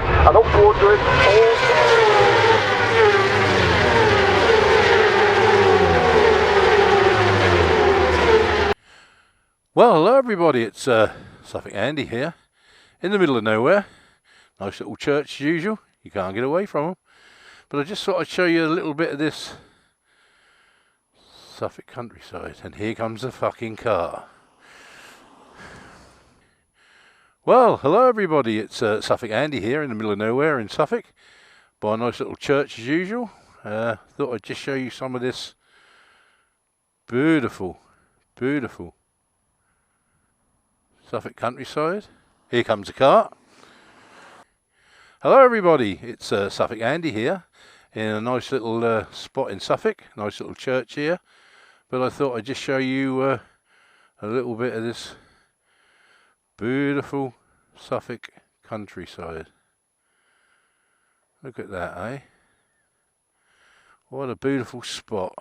and upwards all. Well, hello everybody, it's Suffolk Andy here, in the middle of nowhere. Nice little church as usual, you can't get away from them. But I just thought I'd show you a little bit of this Suffolk countryside, and here comes the fucking car. Well, hello everybody, it's Suffolk Andy here, in the middle of nowhere in Suffolk, by a nice little church as usual. Thought I'd just show you some of this beautiful Suffolk countryside. Here comes the car. Hello everybody, it's Suffolk Andy here in a nice little spot in Suffolk, nice little church here. But I thought I'd just show you a little bit of this beautiful Suffolk countryside. Look at that, eh? What a beautiful spot.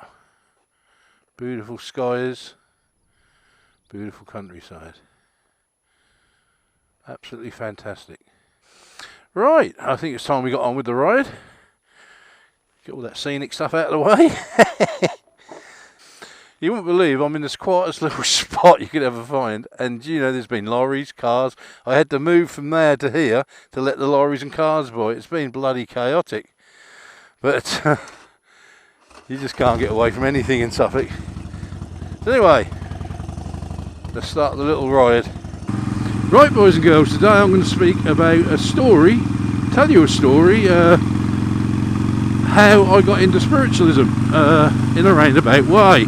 Beautiful skies, beautiful countryside. Absolutely fantastic. Right, I think it's time we got on with the ride. Get all that scenic stuff out of the way. You wouldn't believe I'm in this quietest little spot you could ever find. And you know, there's been lorries, cars. I had to move from there to here to let the lorries and cars by. It's been bloody chaotic. But you just can't get away from anything in Suffolk. So anyway, let's start the little ride. Right, boys and girls, today I'm going to speak about a story, tell you a story, how I got into spiritualism in a roundabout way.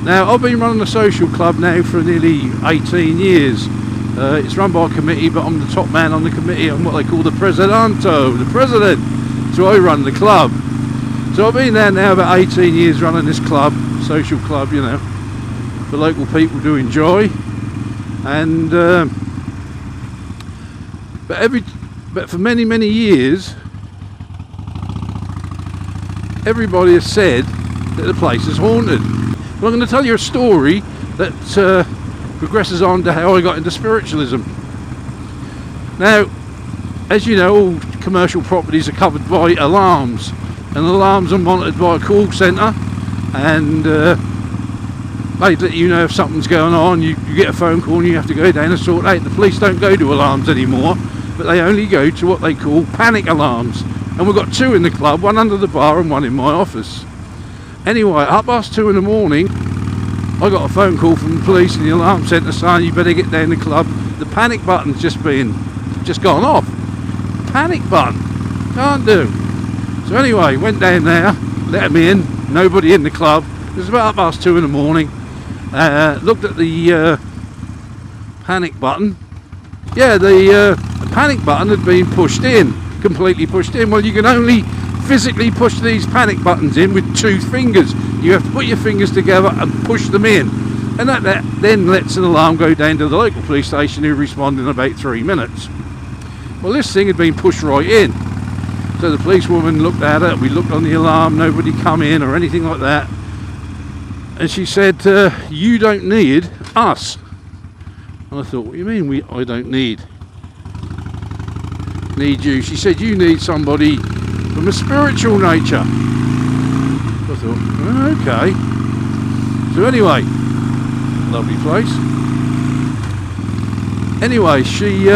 Now, I've been running a social club now for nearly 18 years. It's run by a committee, but I'm the top man on the committee. I'm what they call the presidento, the president. So I run the club. So I've been there now about 18 years running this club, social club, you know, for local people to enjoy. And but for many years, everybody has said that the place is haunted. Well, I'm going to tell you a story that progresses on to how I got into spiritualism. Now, as you know, all commercial properties are covered by alarms, and alarms are monitored by a call centre, and they let you know if something's going on. You get a phone call and you have to go down and sort out. The police don't go to alarms anymore, but they only go to what they call panic alarms. And we've got two in the club, one under the bar and one in my office. Anyway, at 2:30 in the morning, I got a phone call from the police and the alarm centre saying you better get down the club. The panic button's just gone off. Panic button, can't do. So anyway, went down there, let them in, nobody in the club. It was about 2:30 in the morning. Looked at the panic button. Yeah, the panic button had been pushed in, completely pushed in. Well, you can only physically push these panic buttons in with two fingers. You have to put your fingers together and push them in. And that then lets an alarm go down to the local police station, who respond in about 3 minutes. Well, this thing had been pushed right in. So the policewoman looked at it, we looked on the alarm, nobody come in or anything like that. And she said, you don't need us. And I thought, what do you mean I don't need you? She said, you need somebody from a spiritual nature. I thought, oh, okay. So anyway, lovely place. Anyway, she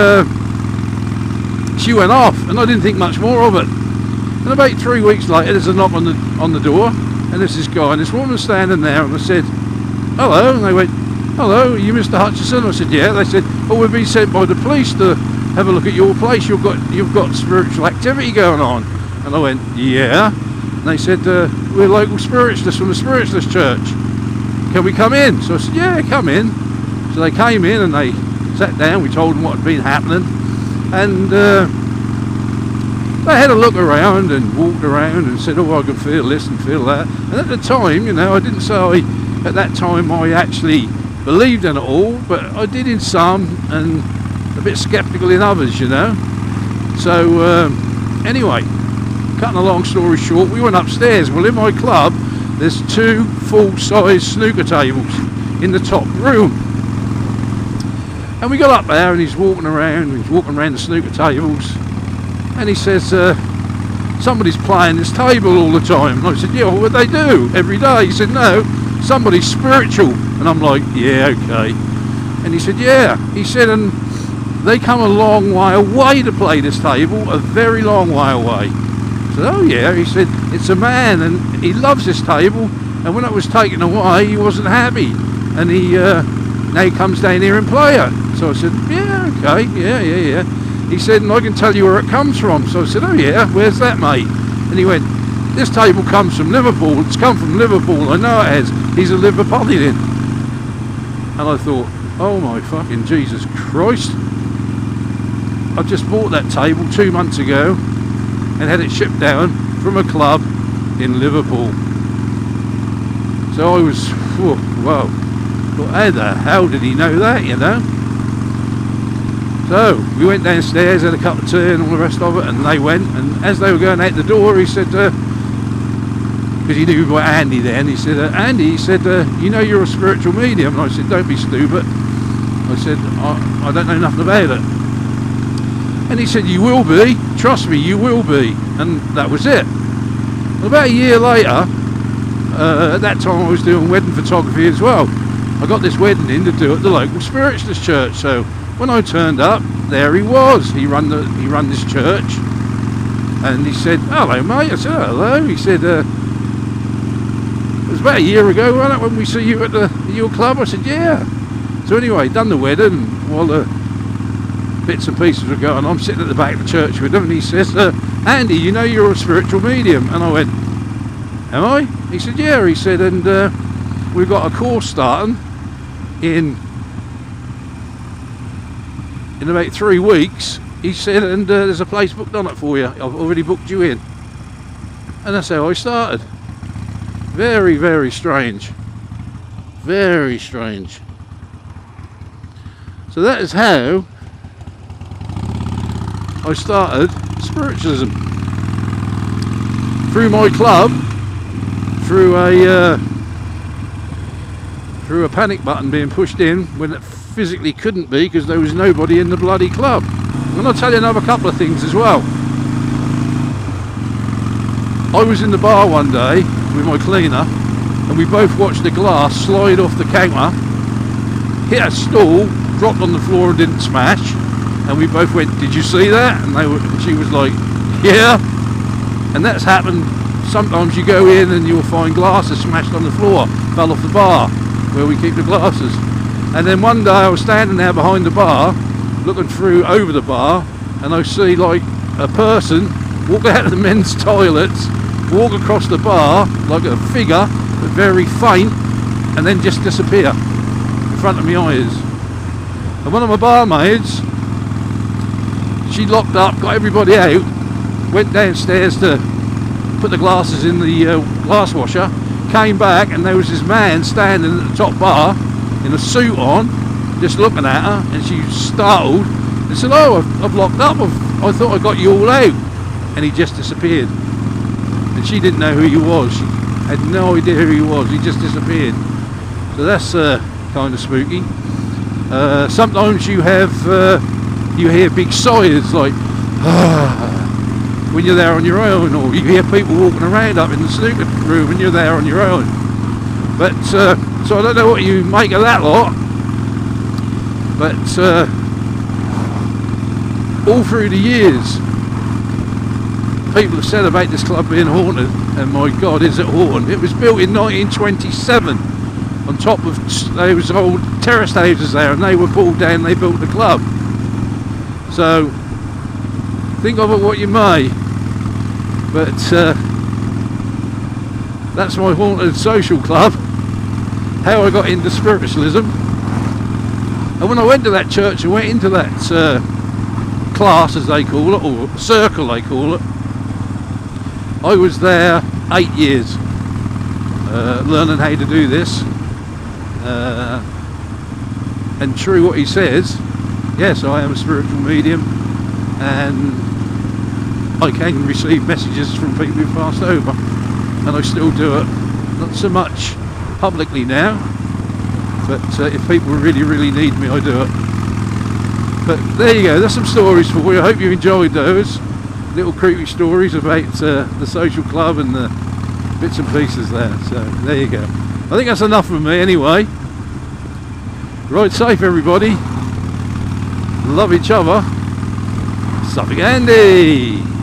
went off, and I didn't think much more of it. And about 3 weeks later, there's a knock on the door. And there's this guy and this woman standing there, and I said, hello, and they went, hello, are you Mr. Hutchison? I said, yeah. They said, oh, we've been sent by the police to have a look at your place. You've got spiritual activity going on. And I went, yeah. And they said, we're local spiritualists from the Spiritualist Church. Can we come in? So I said, yeah, come in. So they came in and they sat down. We told them what had been happening. And they had a look around and walked around and said, oh, I can feel this and feel that. And at the time, you know, I didn't say at that time I actually believed in it all, but I did in some and a bit sceptical in others, you know. So anyway, cutting a long story short, we went upstairs. Well, in my club, there's 2 full-size snooker tables in the top room. And we got up there and he's walking around the snooker tables. and he says, somebody's playing this table all the time. And I said, yeah, what would they do every day? He said, no, somebody's spiritual. And I'm like, yeah, okay. And he said, yeah. He said, and they come a long way away to play this table, a very long way away. I said, oh yeah. He said, it's a man and he loves this table, and when it was taken away he wasn't happy, and he now he comes down here and play it. So I said, yeah, okay, yeah. He said, and I can tell you where it comes from. So I said, oh yeah, where's that, mate? And he went, this table comes from Liverpool. It's come from Liverpool, I know it has. He's a Liverpudlian. And I thought, oh my fucking Jesus Christ. I just bought that table 2 months ago and had it shipped down from a club in Liverpool. So I was, whoa, well, how the hell did he know that, you know? So we went downstairs, had a cup of tea and all the rest of it, and they went, and as they were going out the door, he said, because he knew about Andy then, he said, Andy, he said, you know you're a spiritual medium. And I said, don't be stupid. I said, I don't know nothing about it. And he said, you will be, trust me, you will be. And that was it. About a year later, at that time I was doing wedding photography as well. I got this wedding in to do at the local spiritualist church. So when I turned up, there he was. He run this church, and he said, hello mate. I said, hello. He said, it was about a year ago, wasn't it, when we see you at your club? I said, yeah. So anyway, done the wedding, and while the bits and pieces were going, I'm sitting at the back of the church with him, and he says, Andy, you know you're a spiritual medium. And I went, am I? He said, yeah. He said, and we've got a course starting in about 3 weeks. He said, and there's a place booked on it for you. I've already booked you in. And that's how I started. Very, very strange. Very strange. So that is how I started spiritualism. Through my club, through a panic button being pushed in when it physically couldn't be, because there was nobody in the bloody club. And I'll tell you another couple of things as well. I was in the bar one day with my cleaner, and we both watched the glass slide off the counter, hit a stool, dropped on the floor and didn't smash. And we both went, did you see that? And she was like, yeah. And that's happened. Sometimes you go in and you'll find glasses smashed on the floor, fell off the bar where we keep the glasses. And then one day I was standing there behind the bar, looking through over the bar, and I see like a person walk out of the men's toilets, walk across the bar like a figure, but very faint, and then just disappear in front of my eyes. And one of my barmaids, she locked up, got everybody out, went downstairs to put the glasses in the glass washer, came back, and there was this man standing at the top bar in a suit on, just looking at her, and she was startled and said, oh, I've locked up, I thought I got you all out. And he just disappeared. And she didn't know who he was. She had no idea who he was. He just disappeared. So that's kind of spooky. Sometimes you hear big sighs like when you're there on your own, or you hear people walking around up in the snooker room and you're there on your own. But so I don't know what you make of that lot, but all through the years people have said about this club being haunted, and my God, is it haunted. It was built in 1927 on top of those old terraced houses there, and they were pulled down, they built the club. So think of it what you may, but that's my haunted social club, how I got into spiritualism. And when I went to that church and went into that class, as they call it, or circle they call it, I was there 8 years learning how to do this, and true what he says, yes, I am a spiritual medium, and I can receive messages from people who passed over, and I still do it. Not so much publicly now, but if people really, really need me, I do it. But there you go, there's some stories for you. I hope you enjoyed those. little creepy stories about the social club and the bits and pieces there. So there you go. I think that's enough of me anyway. Ride safe, everybody. Love each other. Suffolk Andy.